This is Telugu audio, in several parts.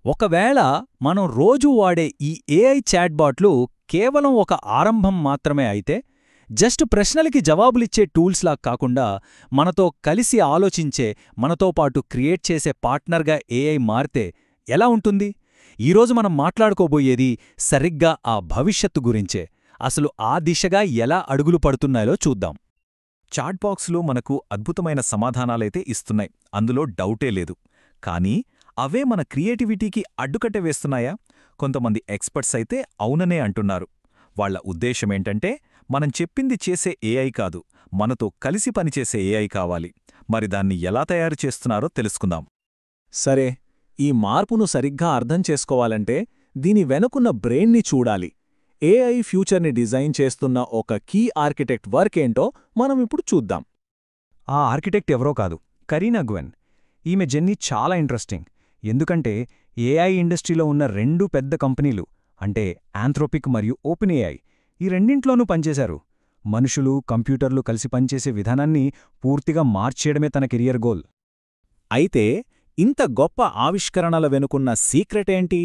ఒకవేళ మనం రోజూ వాడే ఈ ఏఐ చాట్బాట్లు కేవలం ఒక ఆరంభం మాత్రమే అయితే, జస్ట్ ప్రశ్నలకి జవాబులిచ్చే టూల్స్లా కాకుండా మనతో కలిసి ఆలోచించే, మనతో పాటు క్రియేట్ చేసే పార్ట్నర్గా ఏఐ మారితే ఎలా ఉంటుంది? ఈరోజు మనం మాట్లాడుకోబోయేది సరిగ్గా ఆ భవిష్యత్తు గురించే. అసలు ఆ దిశగా ఎలా అడుగులు పడుతున్నాయో చూద్దాం. చాట్బాక్స్లు మనకు అద్భుతమైన సమాధానాలైతే ఇస్తున్నాయి, అందులో డౌటే లేదు. కానీ అవే మన క్రియేటివిటీకి అడ్డుకట్ట వేస్తున్నాయా? కొంతమంది ఎక్స్పర్ట్స్ అయితే అవుననే అంటున్నారు. వాళ్ల ఉద్దేశమేంటంటే, మనం చెప్పింది చేసే ఏఐ కాదు, మనతో కలిసి పనిచేసే ఏఐ కావాలి. మరి దాన్ని ఎలా తయారు చేస్తున్నారో తెలుసుకుందాం. సరే, ఈ మార్పును సరిగ్గా అర్థం చేసుకోవాలంటే దీని వెనుకున్న బ్రెయిన్ని చూడాలి. ఏఐ ఫ్యూచర్ని డిజైన్ చేస్తున్న ఒక కీ ఆర్కిటెక్ట్ వర్క్ ఏంటో మనమిప్పుడు చూద్దాం. ఆ ఆర్కిటెక్ట్ ఎవరో కాదు, కరీనా గ్వెన్. ఈమె జర్నీ చాలా ఇంట్రెస్టింగ్. ఎందుకంటే ఏఐ ఇండస్ట్రీలో ఉన్న రెండు పెద్ద కంపెనీలు, అంటే ఆంథ్రోపిక్ మరియు ఓపెన్ ఏఐ, ఈ రెండింట్లోనూ పనిచేశారు. మనుషులు, కంప్యూటర్లు కలిసి పనిచేసే విధానాన్ని పూర్తిగా మార్చేయడమే తన కెరియర్ గోల్. అయితే ఇంత గొప్ప ఆవిష్కరణల వెనుకున్న సీక్రెట్ ఏంటి?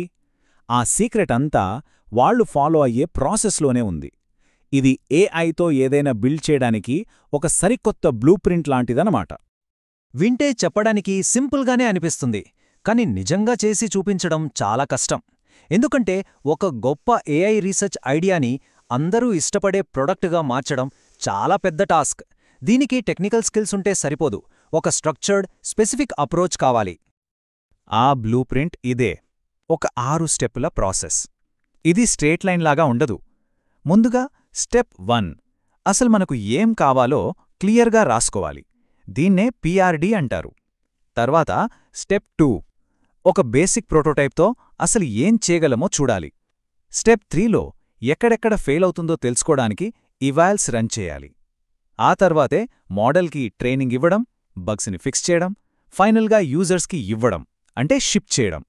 ఆ సీక్రెట్ అంతా వాళ్లు ఫాలో అయ్యే ప్రాసెస్లోనే ఉంది. ఇది ఏఐతో ఏదైనా బిల్డ్ చేయడానికి ఒక సరికొత్త బ్లూ ప్రింట్ లాంటిదనమాట. వింటే చెప్పడానికి సింపుల్గానే అనిపిస్తుంది, కానీ నిజంగా చేసి చూపించడం చాలా కష్టం. ఎందుకంటే ఒక గొప్ప ఏఐ రీసెర్చ్ ఐడియాని అందరూ ఇష్టపడే ప్రొడక్ట్గా మార్చడం చాలా పెద్ద టాస్క్. దీనికి టెక్నికల్ స్కిల్స్ ఉంటే సరిపోదు, ఒక స్ట్రక్చర్డ్, స్పెసిఫిక్ అప్రోచ్ కావాలి. ఆ బ్లూ ప్రింట్ ఇదే, ఒక 6 స్టెప్పుల ప్రాసెస్. ఇది స్ట్రేట్ లైన్ లాగా ఉండదు. ముందుగా స్టెప్ 1, అసలు మనకు ఏం కావాలో క్లియర్గా రాసుకోవాలి. దీన్నే పిఆర్డి అంటారు. తర్వాత స్టెప్ 2, ఒక బేసిక్ ప్రోటోటైప్తో అసలు ఏం చేయగలమో చూడాలి. స్టెప్ 3లో ఎక్కడెక్కడ ఫెయిల్ అవుతుందో తెలుసుకోవడానికి ఇవాల్స్ రన్ చేయాలి. ఆ తర్వాతే మోడల్కి ట్రైనింగ్ ఇవ్వడం, బగ్స్ని ఫిక్స్ చేయడం, ఫైనల్గా యూజర్స్కి ఇవ్వడం, అంటే షిప్ చేయడం.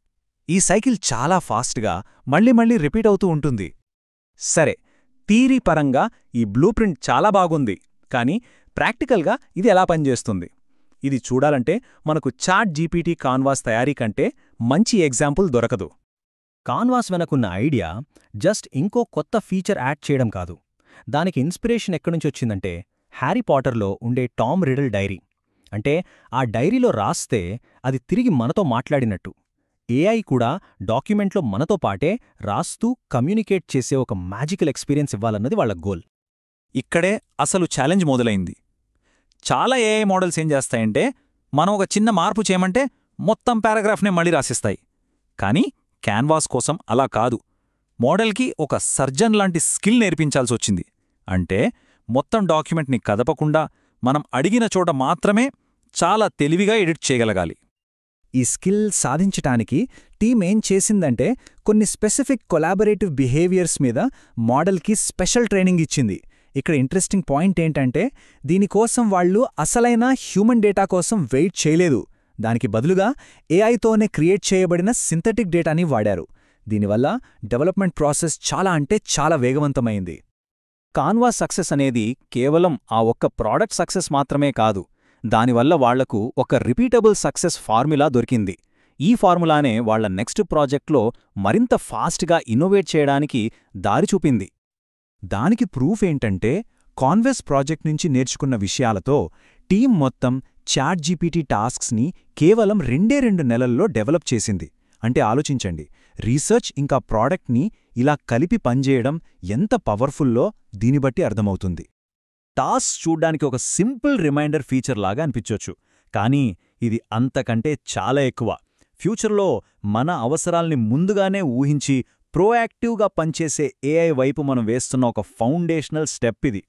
ఈ సైకిల్ చాలా ఫాస్ట్గా మళ్ళీ రిపీట్ అవుతూ ఉంటుంది. సరే, థియరీ పరంగా ఈ బ్లూ ప్రింట్ చాలా బాగుంది, కానీ ప్రాక్టికల్గా ఇది ఎలా పనిచేస్తుంది? ఇది చూడాలంటే మనకు చాట్ జీపీటీ కాన్వాస్ తయారీ కంటే మంచి ఎగ్జాంపుల్ దొరకదు. కాన్వాస్ వెనకున్న ఐడియా జస్ట్ ఇంకో కొత్త ఫీచర్ యాడ్ చేయడం కాదు. దానికి ఇన్స్పిరేషన్ ఎక్కడ్నుంచొచ్చిందంటే హ్యారీ పాటర్లో ఉండే టామ్ రిడిల్ డైరీ. అంటే ఆ డైరీలో రాస్తే అది తిరిగి మనతో మాట్లాడినట్టు. ఏఐ కూడా డాక్యుమెంట్లో మనతో పాటే రాస్తూ కమ్యూనికేట్ చేసే ఒక మ్యాజికల్ ఎక్స్పీరియన్స్ ఇవ్వాలన్నది వాళ్ల గోల్. ఇక్కడే అసలు ఛాలెంజ్ మొదలైంది. చాలా ఏఐ మోడల్స్ ఏం చేస్తాయంటే, మనం ఒక చిన్న మార్పు చేయమంటే మొత్తం పారాగ్రాఫ్నే మళ్ళీ రాసిస్తాయి. కానీ క్యాన్వాస్ కోసం అలా కాదు. మోడల్కి ఒక సర్జన్ లాంటి స్కిల్ నేర్పించాల్సొచ్చింది. అంటే మొత్తం డాక్యుమెంట్ని కదపకుండా మనం అడిగిన చోట మాత్రమే చాలా తెలివిగా ఎడిట్ చేయగలగాలి. ఈ స్కిల్ సాధించటానికి టీం ఏం చేసిందంటే కొన్ని స్పెసిఫిక్ కొలాబరేటివ్ బిహేవియర్స్ మీద మోడల్కి స్పెషల్ ట్రైనింగ్ ఇచ్చింది. ఇక్కడ ఇంట్రెస్టింగ్ పాయింట్ ఏంటంటే, దీనికోసం వాళ్లు అసలైన హ్యూమన్ డేటా కోసం వెయిట్ చేయలేదు. దానికి బదులుగా ఏఐతోనే క్రియేట్ చేయబడిన సింథటిక్ డేటాని వాడారు. దీనివల్ల డెవలప్మెంట్ ప్రాసెస్ చాలా వేగవంతమైంది. కాన్వాస్ సక్సెస్ అనేది కేవలం ఆ ఒక్క ప్రాడక్ట్ సక్సెస్ మాత్రమే కాదు. దానివల్ల వాళ్లకు ఒక రిపీటబుల్ సక్సెస్ ఫార్ములా దొరికింది. ఈ ఫార్ములానే వాళ్ల నెక్స్ట్ ప్రాజెక్ట్లో మరింత ఫాస్ట్గా ఇన్నోవేట్ చేయడానికి దారి చూపింది. దానికి ప్రూఫ్ ఏంటంటే, కాన్వాస్ ప్రాజెక్ట్ నుంచి నేర్చుకున్న విషయాలతో టీం మొత్తం చాట్ జీపీటీ టాస్క్స్ని కేవలం 2 నెలల్లో డెవలప్ చేసింది. అంటే ఆలోచించండి, రీసెర్చ్ ఇంకా ప్రాడక్ట్ని ఇలా కలిపి పనిచేయడం ఎంత పవర్ఫుల్లో దీనిబట్టి అర్థమవుతుంది. టాస్క్ చూడ్డానికి ఒక సింపుల్ రిమైండర్ ఫీచర్ లాగా అనిపించొచ్చు, కానీ ఇది అంతకంటే చాలా ఎక్కువ. ఫ్యూచర్లో మన అవసరాల్ని ముందుగానే ఊహించి ప్రోయాక్టివ్గా పనిచేసే ఏఐ వైపు మనం వేస్తున్న ఒక ఫౌండేషనల్ స్టెప్ ఇది.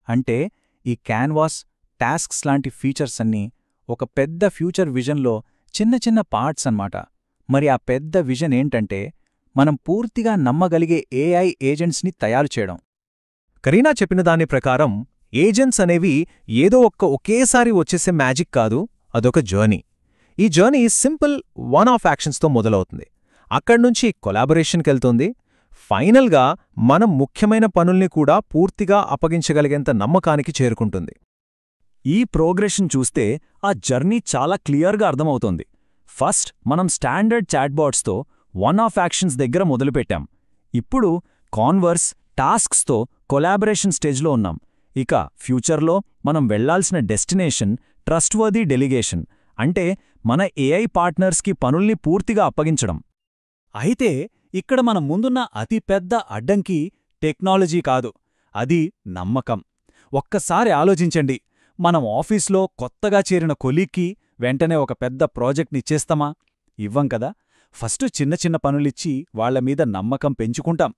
అంటే ఈ క్యాన్వాస్, టాస్క్స్ లాంటి ఫీచర్స్ అన్నీ ఒక పెద్ద ఫ్యూచర్ విజన్లో చిన్న పార్ట్స్ అన్నమాట. మరి ఆ పెద్ద విజన్ ఏంటంటే, మనం పూర్తిగా నమ్మగలిగే ఏఐ ఏజెంట్స్ని తయారు చేయడం. కరీనా చెప్పిన దాని ప్రకారం ఏజెంట్స్ అనేవి ఏదో ఒకేసారి వచ్చేసే మ్యాజిక్ కాదు, అదొక జర్నీ. ఈ జర్నీ సింపుల్ వన్ ఆఫ్ యాక్షన్స్తో మొదలవుతుంది. అక్కడ్నుంచి కొలాబరేషన్కెళ్తుంది. ఫైనల్గా మనం ముఖ్యమైన పనుల్ని కూడా పూర్తిగా అప్పగించగలిగేంత నమ్మకానికి చేరుకుంటుంది. ఈ ప్రోగ్రెషన్ చూస్తే ఆ జర్నీ చాలా క్లియర్గా అర్థమవుతోంది. ఫస్ట్ మనం స్టాండర్డ్ చాట్బాట్స్తో వన్ ఆఫ్ యాక్షన్స్ దగ్గర మొదలుపెట్టాం. ఇప్పుడు కాన్వర్స్, టాస్క్స్తో కొలాబరేషన్ స్టేజ్లో ఉన్నాం. ఇక ఫ్యూచర్లో మనం వెళ్లాల్సిన డెస్టినేషన్ ట్రస్ట్వర్దీ డెలిగేషన్, అంటే మన ఏఐ పార్ట్నర్స్కి పనుల్ని పూర్తిగా అప్పగించడం. అయితే ఇక్కడ మన ముందున్న అతిపెద్ద అడ్డంకి టెక్నాలజీ కాదు, అది నమ్మకం. ఒక్కసారి ఆలోచించండి, మనం ఆఫీస్లో కొత్తగా చేరిన కొలీగ్కి వెంటనే ఒక పెద్ద ప్రాజెక్ట్నిచ్చేస్తామా? ఇవ్వం కదా. ఫస్ట్ చిన్న చిన్న పనులిచ్చి వాళ్లమీద నమ్మకం పెంచుకుంటాం.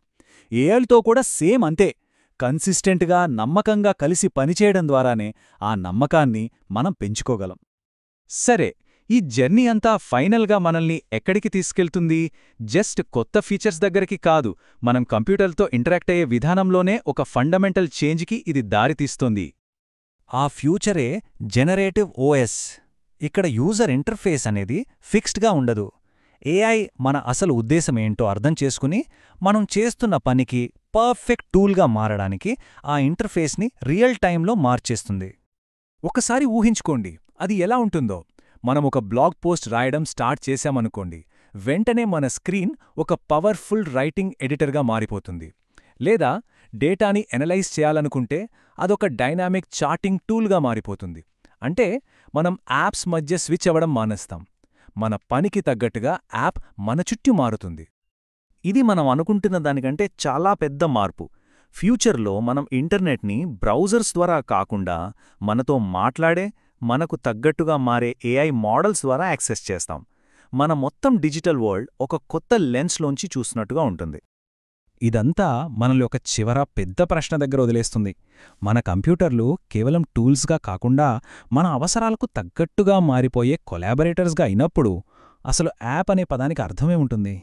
ఏఐతో కూడా సేమ్ అంతే. కన్సిస్టెంట్గా నమ్మకంగా కలిసి పనిచేయడం ద్వారానే ఆ నమ్మకాన్ని మనం పెంచుకోగలం. సరే, ఈ జర్నీ అంతా ఫైనల్గా మనల్ని ఎక్కడికి తీసుకెళ్తుంది? జస్ట్ కొత్త ఫీచర్స్ దగ్గరికి కాదు, మనం కంప్యూటర్తో ఇంటరాక్ట్ అయ్యే విధానంలోనే ఒక ఫండమెంటల్ చేంజ్కి ఇది దారితీస్తుంది. ఆ ఫ్యూచరే జనరేటివ్ ఓఎస్. ఇక్కడ యూజర్ ఇంటర్ఫేస్ అనేది ఫిక్స్డ్గా ఉండదు. ఏఐ మన అసలు ఉద్దేశమేంటో అర్థం చేసుకుని మనం చేస్తున్న పనికి పర్ఫెక్ట్ టూల్గా మారడానికి ఆ ఇంటర్ఫేస్ని రియల్ టైంలో మార్చేస్తుంది. ఒకసారి ఊహించుకోండి, అది ఎలా ఉంటుందో. మనం ఒక బ్లాగ్ పోస్ట్ రాయడం స్టార్ట్ చేశామనుకోండి, వెంటనే మన స్క్రీన్ ఒక పవర్ఫుల్ రైటింగ్ ఎడిటర్గా మారిపోతుంది. లేదా డేటాని ఎనలైజ్ చేయాలనుకుంటే అదొక డైనామిక్ చార్టింగ్ టూల్గా మారిపోతుంది. అంటే మనం యాప్స్ మధ్య స్విచ్ అవ్వడం మానేస్తాం. మన పనికి తగ్గట్టుగా యాప్ మన చుట్టూ మారుతుంది. ఇది మనం అనుకుంటున్న దానికంటే చాలా పెద్ద మార్పు. ఫ్యూచర్లో మనం ఇంటర్నెట్ని బ్రౌజర్స్ ద్వారా కాకుండా మనతో మాట్లాడే, మనకు తగ్గట్టుగా మారే ఏఐ మోడల్స్ ద్వారా యాక్సెస్ చేస్తాం. మన మొత్తం డిజిటల్ వరల్డ్ ఒక కొత్త లెన్స్లోంచి చూస్తున్నట్టుగా ఉంటుంది. ఇదంతా మనల్ని ఒక చివర పెద్ద ప్రశ్న దగ్గర వదిలేస్తుంది. మన కంప్యూటర్లు కేవలం టూల్స్గా కాకుండా మన అవసరాలకు తగ్గట్టుగా మారిపోయే కొలాబరేటర్స్గా అయినప్పుడు అసలు యాప్ అనే పదానికి అర్థమే ఉంటుంది?